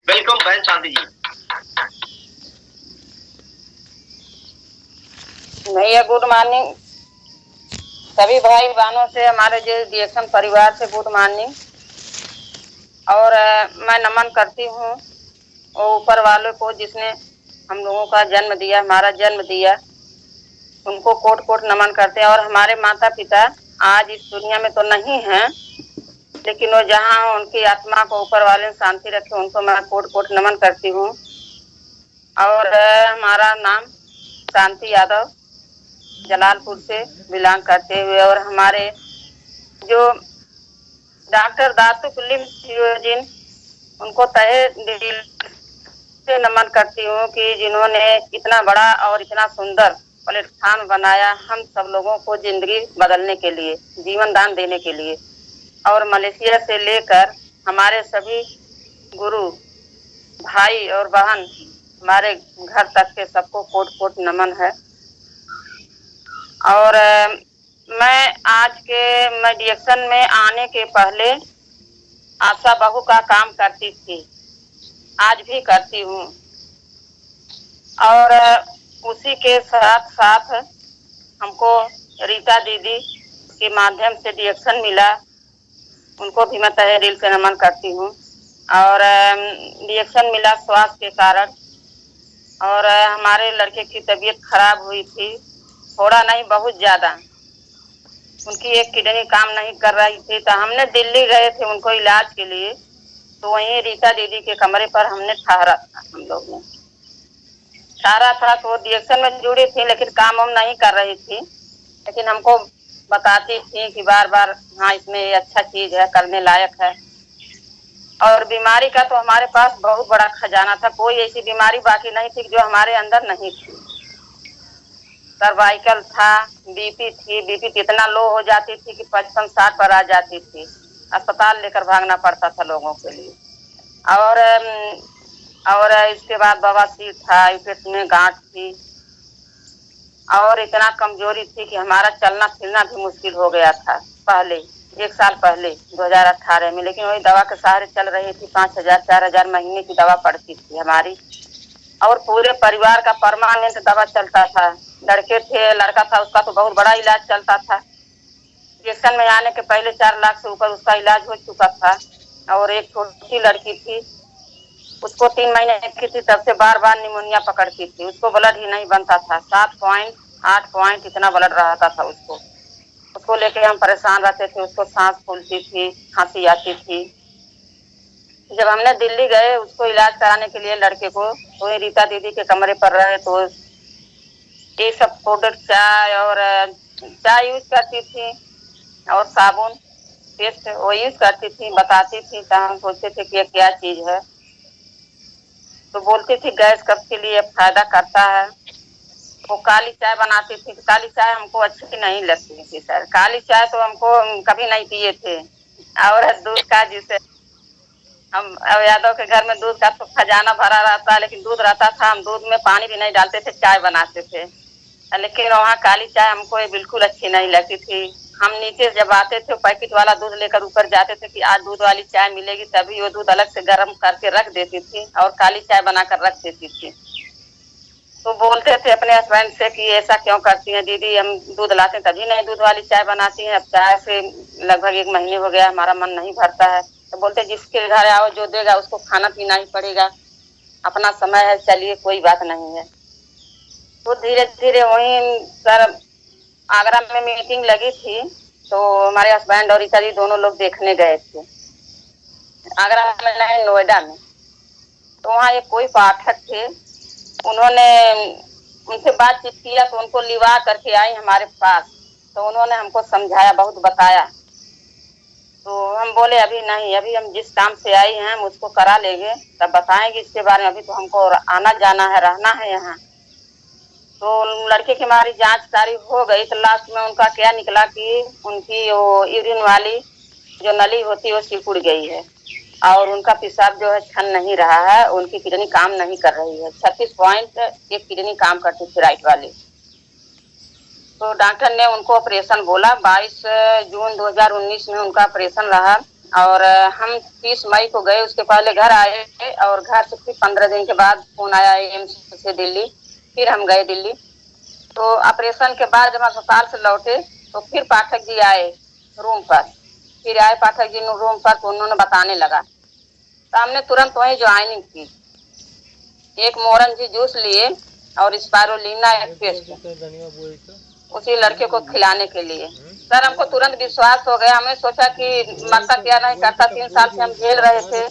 Welcome बहन शांति जी। भैया good morning. सभी भाई बहनों से, हमारे जो डीएक्शन परिवार से गुड मॉर्निंग। और मैं नमन करती हूँ वो ऊपर वाले को जिसने हम लोगों का जन्म दिया, हमारा जन्म दिया, उनको कोट कोट नमन करते हैं। और हमारे माता पिता आज इस दुनिया में तो नहीं हैं, लेकिन वो जहाँ हो उनकी आत्मा को ऊपर वाले ने शांति रखे, उनको मैं कोट कोट नमन करती हूँ। और हमारा नाम शांति यादव, जलालपुर से बिलोंग करते हुए, और हमारे जो डॉक्टर दातु कुलीम जिन, उनको तहे दिल से नमन करती हूँ कि जिन्होंने इतना बड़ा और इतना सुंदर प्लेटफॉर्म बनाया हम सब लोगों को जिंदगी बदलने के लिए, जीवन दान देने के लिए। और मलेशिया से लेकर हमारे सभी गुरु भाई और बहन हमारे घर तक के सबको कोट कोट नमन है। और मैं आज के मेडिएशन में आने के पहले आशा बहू का काम करती थी, आज भी करती हूँ। और उसी के साथ साथ हमको रीता दीदी के माध्यम से डीएक्शन मिला, उनको भी मैं तहे दिल से नमन करती हूँ। और डीएक्शन मिला स्वास्थ्य के कारण, और हमारे लड़के की तबीयत खराब हुई थी, थोड़ा नहीं बहुत ज्यादा। उनकी एक किडनी काम नहीं कर रही थी, तो हमने दिल्ली गए थे उनको इलाज के लिए। तो वहीं रीता दीदी के कमरे पर हमने ठहरा था, हम लोग ने ठहरा था। तो डीएक्शन में जुड़ी थी, लेकिन काम हम नहीं कर रही थी, लेकिन हमको बताती थी कि बार बार हाँ इसमें ये अच्छा चीज है, करने लायक है। और बीमारी का तो हमारे पास बहुत बड़ा खजाना था, कोई ऐसी बीमारी बाकी नहीं थी जो हमारे अंदर नहीं थी। सर्वाइकल था, बीपी थी, बीपी इतना लो हो जाती थी कि 55-60 पर आ जाती थी, अस्पताल लेकर भागना पड़ता था लोगों के लिए। और इसके बाद बवासीर था, पेट में गांठ थी, और इतना कमजोरी थी कि हमारा चलना फिरना भी मुश्किल हो गया था पहले, 1 साल पहले 2018 में। लेकिन वही दवा के सहारे चल रही थी, 5,000-4,000 महीने की दवा पड़ती थी हमारी, और पूरे परिवार का परमानेंट दवा चलता था। लड़के थे, लड़का था, उसका तो बहुत बड़ा इलाज चलता था। इंजेक्शन में आने के पहले 4 लाख से ऊपर उसका इलाज हो चुका था। और एक छोटी लड़की थी, उसको 3 महीने की थी, तब से बार बार निमोनिया पकड़ती थी, उसको ब्लड ही नहीं बनता था, 7.8 इतना ब्लड रहता था उसको। उसको लेके हम परेशान रहते थे, उसको सांस फूलती थी, खांसी आती थी। जब हमने दिल्ली गए उसको इलाज कराने के लिए लड़के को, तो रीता दीदी के कमरे पर रहे, तो ये सब प्रोडक्ट चाय यूज करती थी, और साबुन पेस्ट वो यूज करती थी, बताती थी। तो हम सोचते थे कि ये क्या चीज है, तो बोलती थी गैस कफ के लिए फायदा करता है। वो काली चाय बनाती थी, काली चाय हमको अच्छी नहीं लगती थी सर, काली चाय तो हमको कभी नहीं पिए थे। और दूध का, जिसे हम यादव के घर में दूध का तो खजाना भरा रहता है, लेकिन दूध रहता था, हम दूध में पानी भी नहीं डालते थे, चाय बनाते थे। लेकिन वहाँ काली चाय हमको ये बिल्कुल अच्छी नहीं लगती थी। हम नीचे जब आते थे पैकेट वाला दूध लेकर ऊपर जाते थे कि आज दूध वाली चाय मिलेगी, तभी वो दूध अलग से गर्म करके रख देती थी और काली चाय बनाकर रख देती थी। तो बोलते थे अपने हस्बैंड से कि ऐसा क्यों करती हैं दीदी, हम दूध लाते तभी नहीं दूध वाली चाय बनाती हैं। अब चाय से लगभग 1 महीने हो गया, हमारा मन नहीं भरता है। तो बोलते जिसके घर आओ जो देगा उसको खाना पीना ही पड़ेगा, अपना समय है, चलिए कोई बात नहीं है। तो धीरे धीरे वहीं सर आगरा में मीटिंग लगी थी, तो हमारे हस्बैंड और रीता जी दोनों लोग देखने गए थे, आगरा में नहीं नोएडा में। तो वहाँ एक कोई पाठक थे, उन्होंने उनसे बातचीत किया, तो उनको लिवा करके आई हमारे पास। तो उन्होंने हमको समझाया, बहुत बताया। तो हम बोले अभी नहीं, अभी हम जिस काम से आई हैं हम उसको करा लेंगे, तब बताएंगे इसके बारे में, अभी तो हमको आना जाना है, रहना है यहाँ। तो लड़के की हमारी जांच सारी हो गई, तो लास्ट में उनका क्या निकला कि उनकी वो यूरिन वाली जो नली होती है वो सिकुड़ गई है, और उनका पेशाब जो है छन नहीं रहा है, उनकी किडनी काम नहीं कर रही है। 36.1 किडनी काम करती थी राइट वाली। तो डॉक्टर ने उनको ऑपरेशन बोला, 22 जून 2019 में उनका ऑपरेशन रहा। और हम 30 मई को गए, उसके पहले घर आए और घर से फिर 15 दिन के बाद फोन आया एम्स से दिल्ली। फिर हम गए दिल्ली, तो ऑपरेशन के बाद जब अस्पताल से लौटे तो फिर पाठक जी आए रूम पर। फिर आए पाठक जी रूम पर तो उन्होंने बताने लगा, तो हमने तुरंत वही ज्वाइनिंग की। एक मोरन जी जूस लिए और स्पायरुलिना एक पेस्ट उसी लड़के को खिलाने के लिए। सर हमको तुरंत विश्वास हो गया, हमने सोचा कि मरता क्या नहीं करता, 3 साल से हम झेल रहे थे।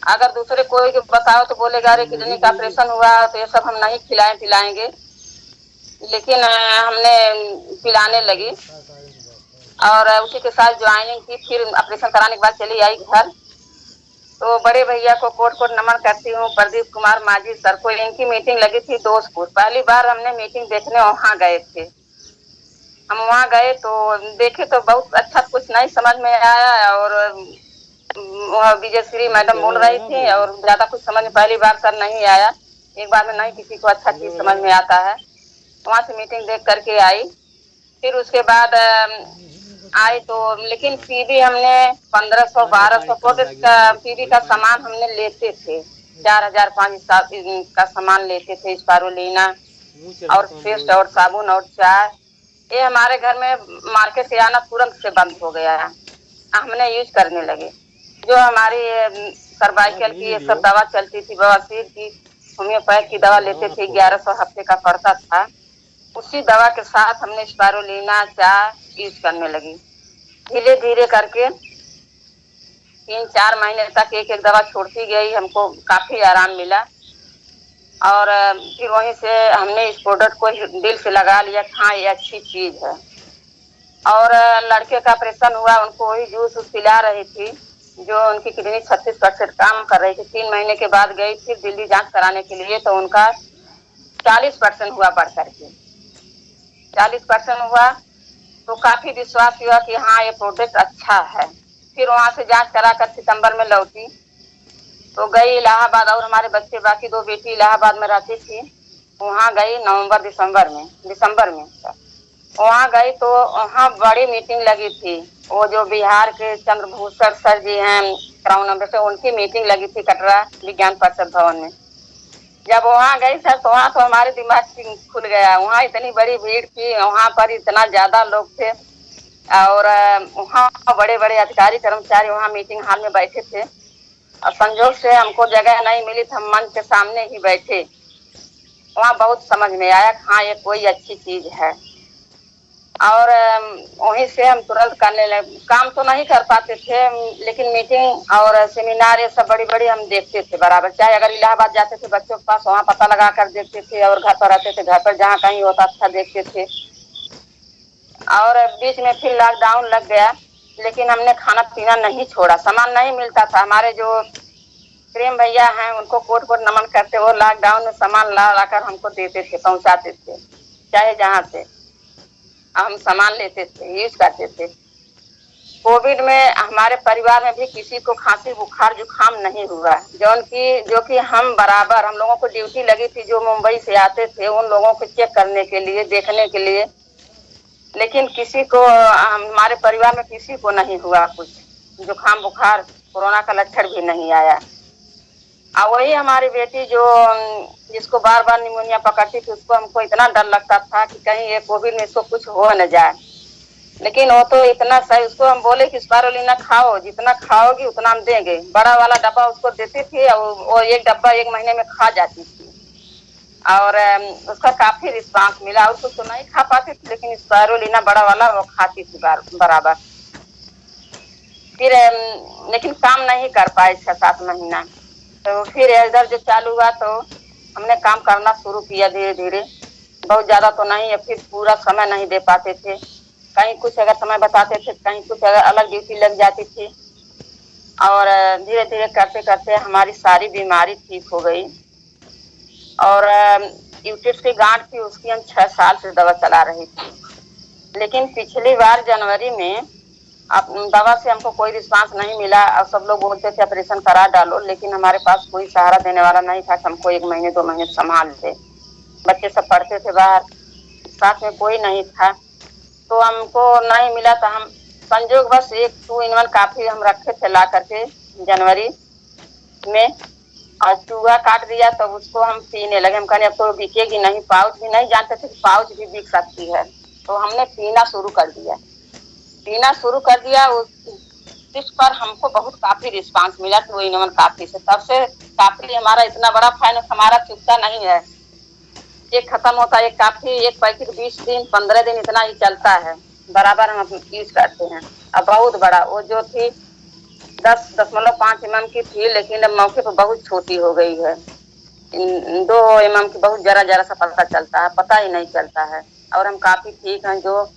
अगर दूसरे कोई को बताओ तो बोलेगा अरे किडनी का ऑपरेशन हुआ तो ये सब हम नहीं पिलाएंगे, लेकिन हमने पिलाने लगी और उसी के साथ ज्वाइनिंग की। फिर ऑपरेशन कराने के बाद चली आई घर। तो बड़े भैया को कोट कोट नमन करती हूँ, प्रदीप कुमार माझी सर को। इनकी मीटिंग लगी थी दोस्तपुर, पहली बार हमने मीटिंग देखने वहाँ गए थे। हम वहाँ गए तो देखे तो बहुत अच्छा, कुछ नहीं समझ में आया और विजयश्री मैडम बोल रही थी और ज्यादा कुछ समझ में पहली बार सर नहीं आया। एक बार में नहीं किसी को अच्छा चीज समझ में आता है। वहाँ से मीटिंग देख करके आई। फिर उसके बाद आई तो लेकिन पीवी हमने 1500 1200 पीवी का सामान हमने लेते थे, 4000 5,000 का सामान लेते थे, स्पारुलिना और पेस्ट और साबुन और चाय। ये हमारे घर में मार्केट से आना तुरंत से बंद हो गया है, हमने यूज करने लगे। जो हमारी सर्वाइकल की ये सब दवा चलती थी, बवासीर की होम्योपैथ की दवा लेते थे, 1100 हफ्ते का पड़ता था। उसी दवा के साथ हमने स्पारुलिना चाय यूज करने लगी। धीरे धीरे करके 3-4 महीने तक एक एक दवा छोड़ती गई, हमको काफी आराम मिला। और फिर वहीं से हमने इस प्रोडक्ट को दिल से लगा लिया कि हाँ ये अच्छी चीज है। और लड़के का ऑपरेशन हुआ, उनको वही जूस पिला रही थी जो उनकी किडनी 36% काम कर रही थी। 3 महीने के बाद गई फिर दिल्ली जांच कराने के लिए, तो उनका 40% हुआ बढ़ करके 40% हुआ। तो काफी विश्वास हुआ कि हाँ ये प्रोडक्ट अच्छा है। फिर वहां से जांच करा कर सितंबर में लौटी तो गई इलाहाबाद, और हमारे बच्चे बाकी 2 बेटी इलाहाबाद में रहती थी, वहाँ गई दिसंबर में वहाँ गई तो वहाँ बड़ी मीटिंग लगी थी। वो जो बिहार के चंद्रभूषण सर जी हैं क्राउन अम्बेसडर, उनकी मीटिंग लगी थी कटरा विज्ञान परिषद भवन में। जब वहाँ गई सर तो वहाँ तो हमारे दिमाग खुल गया। वहाँ इतनी बड़ी भीड़ थी, वहाँ पर इतना ज्यादा लोग थे और वहाँ बड़े बड़े अधिकारी कर्मचारी वहाँ मीटिंग हॉल में बैठे थे। और संजोग से हमको जगह नहीं मिली तो हम मंच के सामने ही बैठे। वहाँ बहुत समझ में आया कि हाँ ये कोई अच्छी चीज है। और वहीं से हम तुरंत करने लगे। काम तो नहीं कर पाते थे लेकिन मीटिंग और सेमिनार ये सब बड़ी बड़ी हम देखते थे बराबर। चाहे अगर इलाहाबाद जाते थे बच्चों के पास, वहाँ पता लगा कर देखते थे, और घर पर रहते थे, घर पर जहाँ कहीं होता था देखते थे। और बीच में फिर लॉकडाउन लग गया, लेकिन हमने खाना पीना नहीं छोड़ा। सामान नहीं मिलता था। हमारे जो प्रेम भैया हैं उनको कोट कोट नमन करते, वो लॉकडाउन में सामान ला लाकर हमको देते थे, पहुंचाते थे चाहे जहाँ से। हम सामान लेते थे, यूज करते थे। कोविड में हमारे परिवार में भी किसी को खांसी बुखार जुकाम नहीं हुआ। जो कि हम बराबर, हम लोगों को ड्यूटी लगी थी जो मुंबई से आते थे उन लोगों को चेक करने के लिए, देखने के लिए, लेकिन किसी को, हमारे परिवार में किसी को नहीं हुआ कुछ जुकाम बुखार, कोरोना का लक्षण भी नहीं आया। और वही हमारी बेटी जो जिसको बार बार निमोनिया पकड़ती थी, उसको हमको इतना डर लगता था कि कहीं ये कोविड में इसको कुछ हो न जाए। लेकिन वो तो इतना सही, उसको हम बोले कि स्पारुलिना खाओ, जितना खाओगी उतना हम देंगे। बड़ा वाला डब्बा उसको देते थे और वो एक डब्बा 1 महीने में खा जाती थी और उसका काफी रिस्पांस मिला। और कुछ तो नहीं खा पाती थी लेकिन स्पारुलिना बड़ा वाला वो खाती थी बराबर। फिर लेकिन काम नहीं कर पाए 6-7 महीना। तो फिर इधर जो चालू हुआ तो हमने काम करना शुरू किया धीरे धीरे, बहुत ज्यादा तो नहीं है। फिर पूरा समय नहीं दे पाते थे, कहीं कुछ अगर समय बताते थे, कहीं कुछ अगर अलग ड्यूटी लग जाती थी। और धीरे धीरे करते करते हमारी सारी बीमारी ठीक हो गई। और यूट्रस की गांठ थी, उसकी हम 6 साल से दवा चला रही थी। लेकिन पिछली बार जनवरी में दवा से हमको कोई रिस्पांस नहीं मिला और सब लोग बोलते थे ऑपरेशन करा डालो, लेकिन हमारे पास कोई सहारा देने वाला नहीं था कि हमको 1 महीने 2 महीने संभाल ले। बच्चे सब पढ़ते थे बाहर, साथ में कोई नहीं था, तो हमको नहीं मिला। तो हम संजोग बस एक 2 in 1 काफी हम रखे थे ला करके जनवरी में, और चूहा काट दिया तो उसको हम पीने लगे। हम कहने अब तो बिकेगी नहीं, पाउच भी नहीं जानते थे कि पाउच भी बिक सकती है, तो हमने पीना शुरू कर दिया। उस पर हमको बहुत काफी रिस्पांस मिला 2 in 1 काफी से। तब से काफी हमारा इतना बड़ा फैन हमारा चुकता नहीं है। एक खत्म होता है एक काफी, एक पैकेट 20 दिन 15 दिन इतना ही चलता है, बराबर हम यूज करते हैं। अब बहुत बड़ा वो जो थी 10.5 mm की थी, लेकिन अब मौके पर बहुत छोटी हो गई है। 2 mm की बहुत जरा जरा सा पता चलता है, पता ही नहीं चलता है। और हम काफी ठीक हैं, जो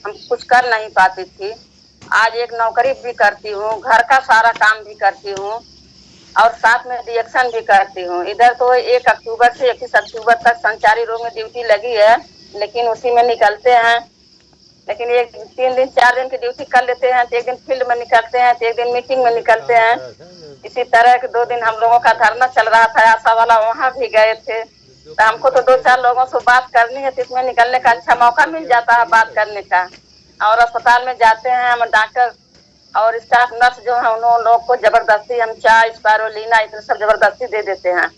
हम कुछ कर नहीं पाती थी। आज एक नौकरी भी करती हूँ, घर का सारा काम भी करती हूँ, और साथ में रिएक्शन भी करती हूँ। इधर तो 1 अक्टूबर से 21 अक्टूबर तक संचारी रोग में ड्यूटी लगी है, लेकिन उसी में निकलते हैं। लेकिन 3 दिन 4 दिन की ड्यूटी कर लेते हैं, तो एक दिन फील्ड में निकलते हैं, तो एक दिन मीटिंग में निकलते हैं। इसी तरह के 2 दिन हम लोगों का धरना चल रहा था आशा वाला, वहाँ भी गए थे। तो हमको तो 2-4 लोगों से बात करनी है, तो इसमें निकलने का अच्छा मौका मिल जाता है बात करने का। और अस्पताल में जाते हैं हम, डॉक्टर और स्टाफ नर्स जो है उन लोग को जबरदस्ती हम चाय स्पायरुलिना इतना सब जबरदस्ती दे देते हैं।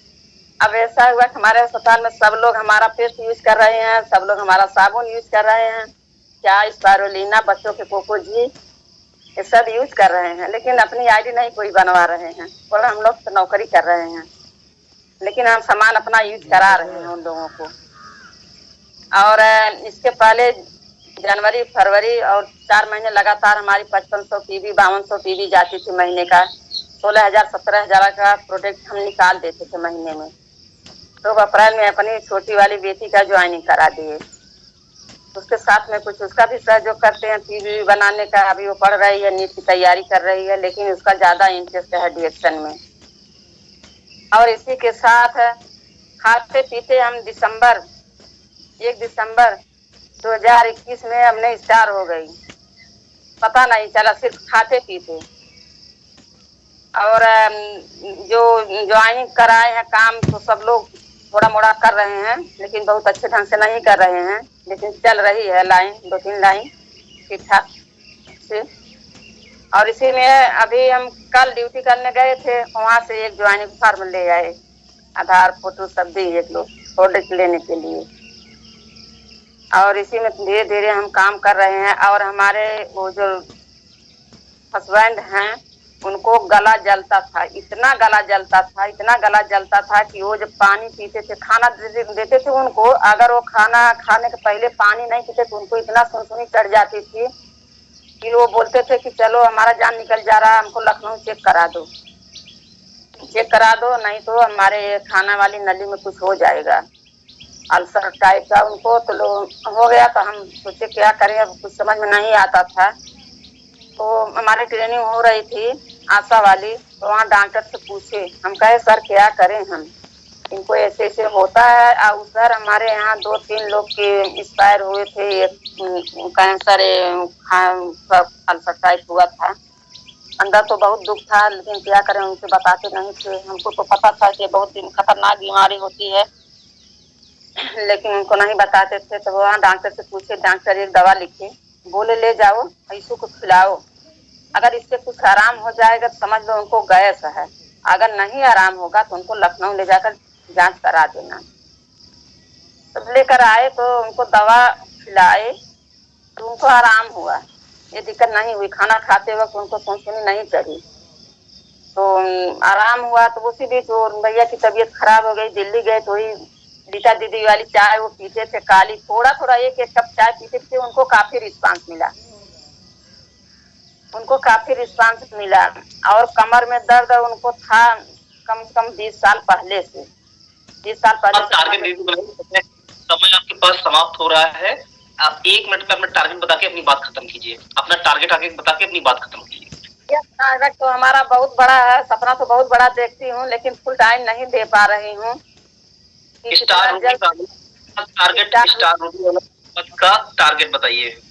अब ऐसा हुआ कि हमारे अस्पताल में सब लोग हमारा पेस्ट यूज कर रहे हैं, सब लोग हमारा साबुन यूज कर रहे हैं, चाय स्पायरुलिना, बच्चों के कोकोजी, ये सब यूज कर रहे हैं। लेकिन अपनी आईडी नहीं कोई बनवा रहे हैं, और हम लोग तो नौकरी कर रहे हैं, लेकिन हम सामान अपना यूज करा रहे हैं उन लोगों को। और इसके पहले जनवरी फरवरी और 4 महीने लगातार हमारी 5500 पीवी 5200 पीवी जाती थी महीने का। 16,000 17,000 का प्रोडक्ट हम निकाल देते थे महीने में। तो अप्रैल में अपनी छोटी वाली बेटी का ज्वाइनिंग करा दिए, उसके साथ में कुछ उसका भी सहयोग करते हैं पीवी बनाने का। अभी वो पढ़ रही है, नीट की तैयारी कर रही है, लेकिन उसका ज्यादा इंटरेस्ट है डिएक्शन में। और इसी के साथ खाते पीते हम 1 दिसंबर 2021 में हमने स्टार हो गई, पता नहीं चला, सिर्फ खाते पीते। और जो ज्वाइनिंग कराए हैं काम, तो सब लोग थोड़ा मोड़ा कर रहे हैं, लेकिन बहुत अच्छे ढंग से नहीं कर रहे हैं, लेकिन चल रही है लाइन 2-3 लाइन ठीक ठाक से। और इसी में अभी हम कल ड्यूटी करने गए थे, वहाँ से एक ज्वाइनिंग फॉर्म ले आए, आधार फोटो सब दिए एक लोग प्रोडक्ट लेने के लिए। और इसी में धीरे धीरे हम काम कर रहे हैं। और हमारे वो जो हस्बैंड हैं उनको गला जलता था, इतना गला जलता था कि वो जब पानी पीते थे, खाना देते थे उनको, अगर वो खाना खाने के पहले पानी नहीं पीते तो उनको इतना सुनसुनी चढ़ जाती थी कि वो बोलते थे कि चलो हमारा जान निकल जा रहा है, हमको लखनऊ चेक करा दो, नहीं तो हमारे खाना वाली नली में कुछ हो जाएगा, अल्सर टाइप का उनको तो हो गया। तो हम सोचे क्या करें, अब कुछ समझ में नहीं आता था। तो हमारी ट्रेनिंग हो रही थी आशा वाली, तो वहाँ डॉक्टर से पूछे, हम कहे सर क्या करें, हम इनको ऐसे ऐसे होता है। और उधर हमारे यहाँ 2-3 लोग के एक्सपायर हुए थे, एक कैंसर अल्सर टाइप हुआ था। अंदर तो बहुत दुख था, लेकिन क्या करें, उनसे बताते नहीं थे। हमको तो पता था कि बहुत खतरनाक बीमारी होती है, लेकिन उनको नहीं बताते थे। तो वहाँ डॉक्टर से पूछे, डॉक्टर एक दवा लिखे, बोले ले जाओ ऐसू को खिलाओ, अगर इससे कुछ आराम हो जाएगा तो समझ लो उनको गैस है, अगर नहीं आराम होगा तो उनको लखनऊ ले जाकर जांच करा देना। तब लेकर आए तो उनको दवा खिलाए, तो उनको आराम हुआ, ये दिक्कत नहीं हुई। खाना खाते वक्त उनको सुनसुनी नहीं चढ़ी, तो आराम हुआ। तो उसी बीच वो भैया की तबीयत खराब हो गई, दिल्ली गए, तो ही रीता दीदी वाली चाय वो पीते थे काली, थोड़ा थोड़ा एक कप चाय पीते थे, उनको काफी रिस्पांस मिला। और कमर में दर्द उनको था कम से कम 20 साल पहले से। समय आपके पास समाप्त हो रहा है, आप 1 मिनट में अपना टारगेट बता के अपनी बात खत्म कीजिए। अपना टारगेट आगे बता के अपनी बात खत्म कीजिए। टारगेट तो हमारा बहुत बड़ा है, सपना तो बहुत बड़ा देखती हूँ, लेकिन फुल टाइम नहीं दे पा रही हूँ। टारगेट बताइए।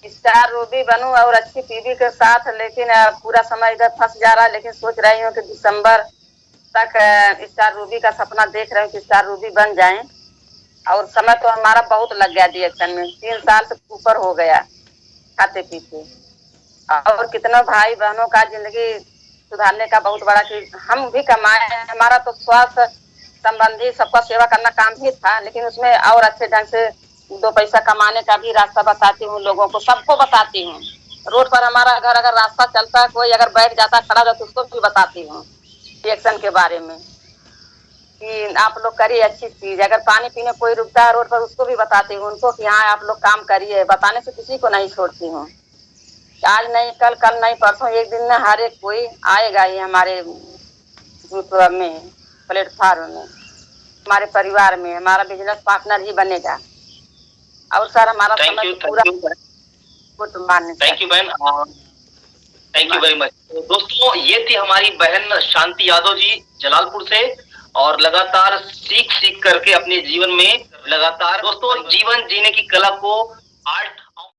स्टार रूबी बनूं और अच्छी पीवी के साथ, लेकिन पूरा समय इधर फंस जा रहा है। लेकिन सोच रही हूँ कि दिसंबर तक स्टार रूबी का सपना देख रहे हूँ कि स्टार रूबी बन जाएं। और समय तो हमारा बहुत लग गया डिएक्शन में, 3 साल से ऊपर हो गया खाते पीते। और कितना भाई बहनों का जिंदगी सुधारने का बहुत बड़ा कि हम भी कमाए। हमारा तो स्वास्थ्य संबंधी सबका सेवा करना काम ही था, लेकिन उसमें और अच्छे ढंग से 2 पैसा कमाने का भी रास्ता बताती हूँ लोगों को, सबको बताती हूँ। रोड पर हमारा घर अगर रास्ता चलता है, कोई अगर बैठ जाता खड़ा जाता, उसको भी बताती हूँ एक्शन के बारे में कि आप लोग करिए अच्छी चीज। अगर पानी पीने कोई रुकता है रोड पर, उसको भी बताती हूँ उनको कि हाँ आप लोग काम करिए। बताने से किसी को नहीं छोड़ती हूँ। आज नहीं कल, कल नहीं परसों, एक दिन में हर एक कोई आएगा ही हमारे ग्रुप में, प्लेटफार्म में, हमारे परिवार में हमारा बिजनेस पार्टनर ही बनेगा। और सर हमारा थैंक समय यू, पूरा थैंक यू, मानने थैंक यू बहन, थैंक यू वेरी मच। दोस्तों, ये थी हमारी बहन शांति यादव जी जलालपुर से, और लगातार सीख सीख करके अपने जीवन में लगातार दोस्तों जीवन जीने की कला को आर्ट ऑफ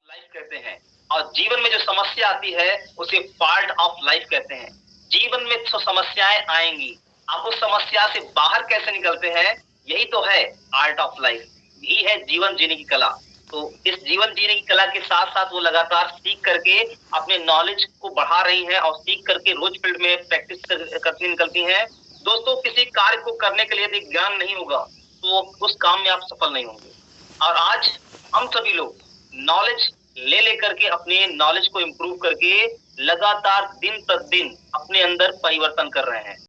लाइफ कहते हैं, और जीवन में जो समस्या आती है उसे पार्ट ऑफ लाइफ कहते हैं। जीवन में तो समस्याएं आएंगी, आप उस समस्या से बाहर कैसे निकलते हैं, यही तो है आर्ट ऑफ लाइफ, यही है जीवन जीने की कला। तो इस जीवन जीने की कला के साथ साथ वो लगातार सीख करके अपने नॉलेज को बढ़ा रही हैं, और सीख करके रोज फील्ड में प्रैक्टिस करती निकलती हैं। दोस्तों, किसी कार्य को करने के लिए यदि ज्ञान नहीं होगा तो उस काम में आप सफल नहीं होंगे। और आज हम सभी लोग नॉलेज ले लेकर के अपने नॉलेज को इम्प्रूव करके लगातार दिन प्रतिदिन अपने अंदर परिवर्तन कर रहे हैं।